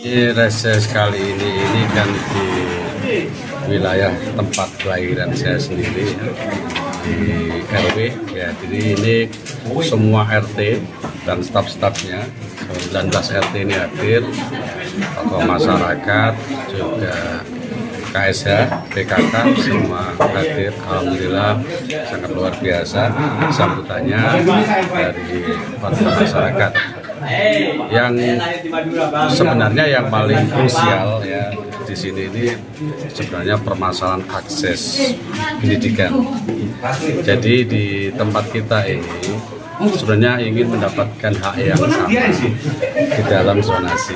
Ini reses kali ini kan di wilayah tempat kelahiran saya sendiri ya, di RW ya. Jadi ini semua RT dan staf-stafnya 19 RT ini hadir, tokoh masyarakat juga KSH, PKK semua hadir. Alhamdulillah sangat luar biasa sambutannya dari warga masyarakat. Yang sebenarnya yang paling krusial ya di sini ini sebenarnya permasalahan akses pendidikan. Jadi di tempat kita ini sebenarnya ingin mendapatkan hak yang sama di dalam zonasi.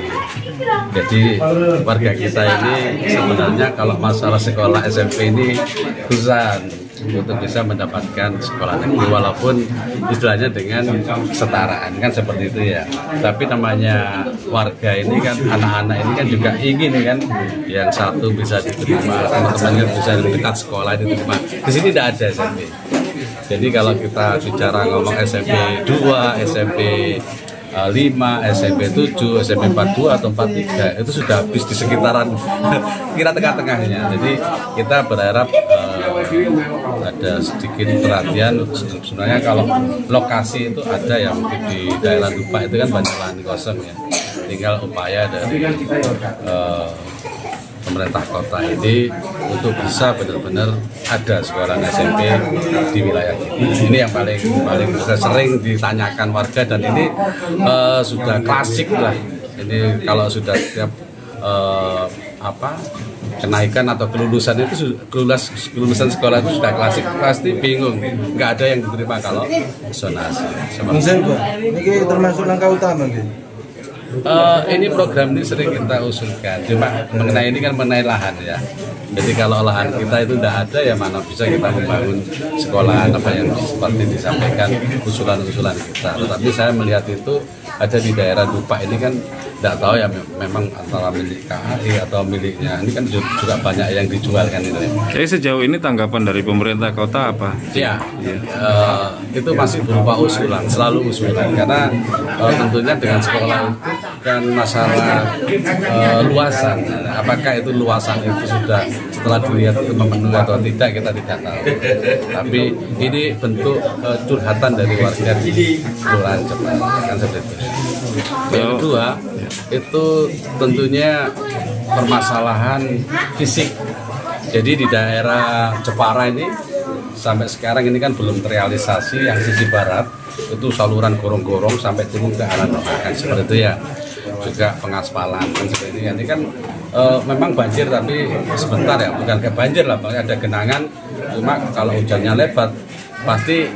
Jadi warga kita ini sebenarnya kalau masalah sekolah SMP ini kesusahan untuk bisa mendapatkan sekolah negeri, walaupun istilahnya dengan kesetaraan kan seperti itu ya. Tapi namanya warga ini kan, anak-anak ini kan juga ingin kan yang satu bisa diterima, teman-temannya bisa dekat sekolah diterima. Di sini tidak ada SMP. Jadi kalau kita bicara ngomong SMP 2, SMP 5, SMP 7, SMP 42 atau 43 itu sudah habis di sekitaran kira tengah-tengahnya. Jadi kita berharap ada sedikit perhatian. Sebenarnya kalau lokasi itu ada yang di daerah Dupa itu kan banyak lahan kosong ya. Tinggal upaya dari pemerintah kota ini untuk bisa benar-benar ada sekolah SMP di wilayah ini. Ini yang paling sering ditanyakan warga, dan ini sudah klasik lah. Ini kalau sudah setiap kenaikan atau kelulusan itu kelulusan sekolah itu sudah klasik, pasti bingung, nggak ada yang diterima kalau zonasi. Ini termasuk langkah utama gitu. Ini program ini sering kita usulkan, cuma mengenai ini kan mengenai lahan ya. Jadi kalau lahan kita itu tidak ada, ya mana bisa kita membangun sekolah apa yang seperti disampaikan usulan-usulan kita. Tetapi saya melihat itu ada di daerah Dupa ini kan tidak tahu ya, memang antara milik KAI atau miliknya. Ini kan juga banyak yang dijual kan ini. Jadi sejauh ini tanggapan dari pemerintah kota apa? Ya, itu masih berupa usulan, selalu usulan, karena tentunya dengan sekolah itu kan masalah luasan. Apakah itu luasan itu sudah setelah dilihat itu memenuhi atau tidak, kita tidak tahu. Tapi ini bentuk curhatan dari warga di Kelurahan Jepara kan seperti itu. Yang kedua itu tentunya permasalahan fisik. Jadi di daerah Jepara ini sampai sekarang ini kan belum terrealisasi. Yang sisi barat itu saluran gorong-gorong sampai turun ke arah kan seperti itu ya. Juga pengaspalan kan seperti ini. Ini kan memang banjir tapi sebentar ya, bukan kayak banjir lah, ada genangan. Cuma kalau hujannya lebat pasti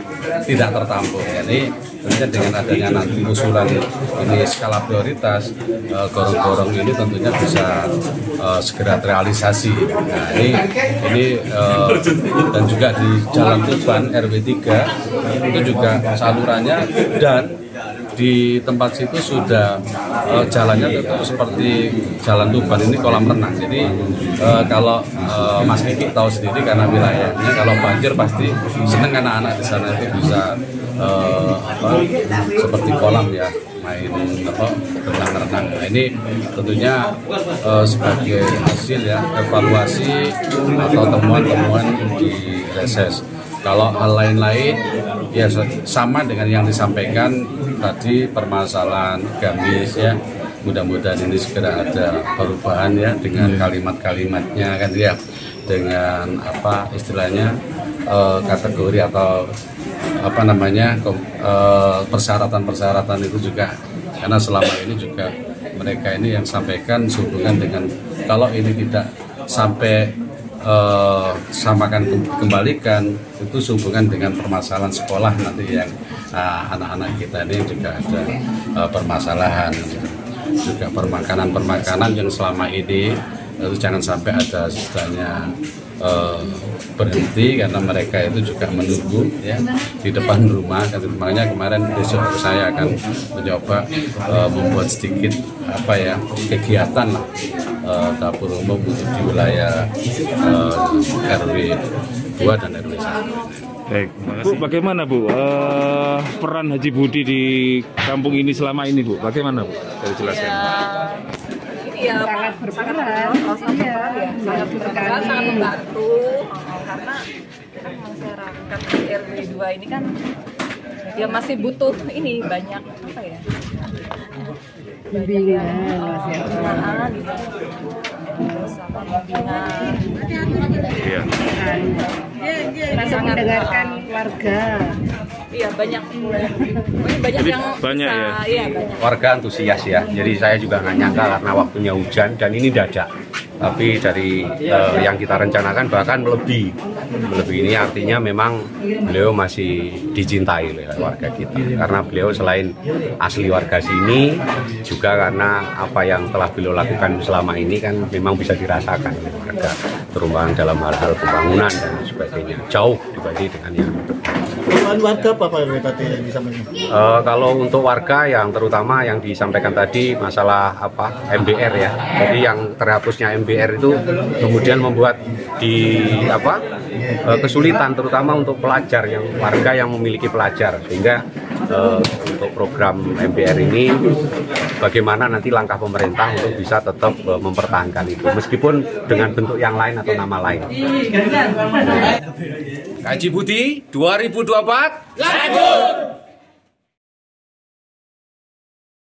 tidak tertampung. Jadi tentunya dengan adanya nanti usulan ini skala prioritas, gorong-gorong ini tentunya bisa segera terrealisasi. Nah ini dan juga di Jalan Tuban RW 3 itu juga salurannya, dan di tempat situ sudah jalannya tetap seperti Jalan Tuban ini kolam renang. Jadi kalau Mas Kiki tahu sendiri karena wilayahnya, kalau banjir pasti seneng anak-anak di sana itu bisa seperti kolam ya, main renang-renang. Nah, ini tentunya sebagai hasil ya evaluasi atau temuan-temuan di reses. Kalau hal lain-lain ya sama dengan yang disampaikan tadi, permasalahan gamis ya. Mudah-mudahan ini segera ada perubahan ya dengan kalimat-kalimatnya kan ya, dengan apa istilahnya kategori atau apa namanya persyaratan-persyaratan itu juga, karena selama ini juga mereka ini yang sampaikan sehubungan dengan kalau ini tidak sampai samakan kembalikan itu sehubungan dengan permasalahan sekolah nanti yang anak-anak kita ini juga ada permasalahan, juga permakanan yang selama ini itu jangan sampai ada istilahnya berhenti, karena mereka itu juga menunggu ya di depan rumah. Makanya kemarin besok saya akan mencoba membuat sedikit apa ya kegiatan lah dapur umum di wilayah RW 2 dan RW 1. Baik, Bu, bagaimana Bu peran Haji Budi di kampung ini selama ini Bu? Bagaimana Bu? Bisa dijelaskan. ya sangat berperan. sangat berperan, sangat membantu karena kan masyarakat di RW 2 ini kan ya masih butuh ini banyak apa ya? Bimbingan, sama bimbingan. Iya. Rasa mendengarkan warga. Iya banyak banyak Jadi yang banyak bisa, ya? Iya banyak. Warga antusias ya, jadi saya juga nggak nyangka karena waktunya hujan dan ini dadak. Tapi dari yang kita rencanakan bahkan melebihi ini artinya memang beliau masih dicintai oleh warga kita karena beliau selain asli warga sini juga karena apa yang telah beliau lakukan selama ini kan memang bisa dirasakan oleh warga, terutama dalam hal-hal pembangunan dan sebagainya, jauh dibanding dengan yang Keluhan warga apa Pak RW tadi yang disampaikan? kalau untuk warga yang terutama yang disampaikan tadi masalah apa MBR ya, jadi yang terhapusnya MBR itu kemudian membuat kesulitan terutama untuk pelajar yang warga yang memiliki pelajar, sehingga untuk program MBR ini bagaimana nanti langkah pemerintah untuk bisa tetap mempertahankan itu meskipun dengan bentuk yang lain atau nama lain. Kaji Budi 2024 lanjut.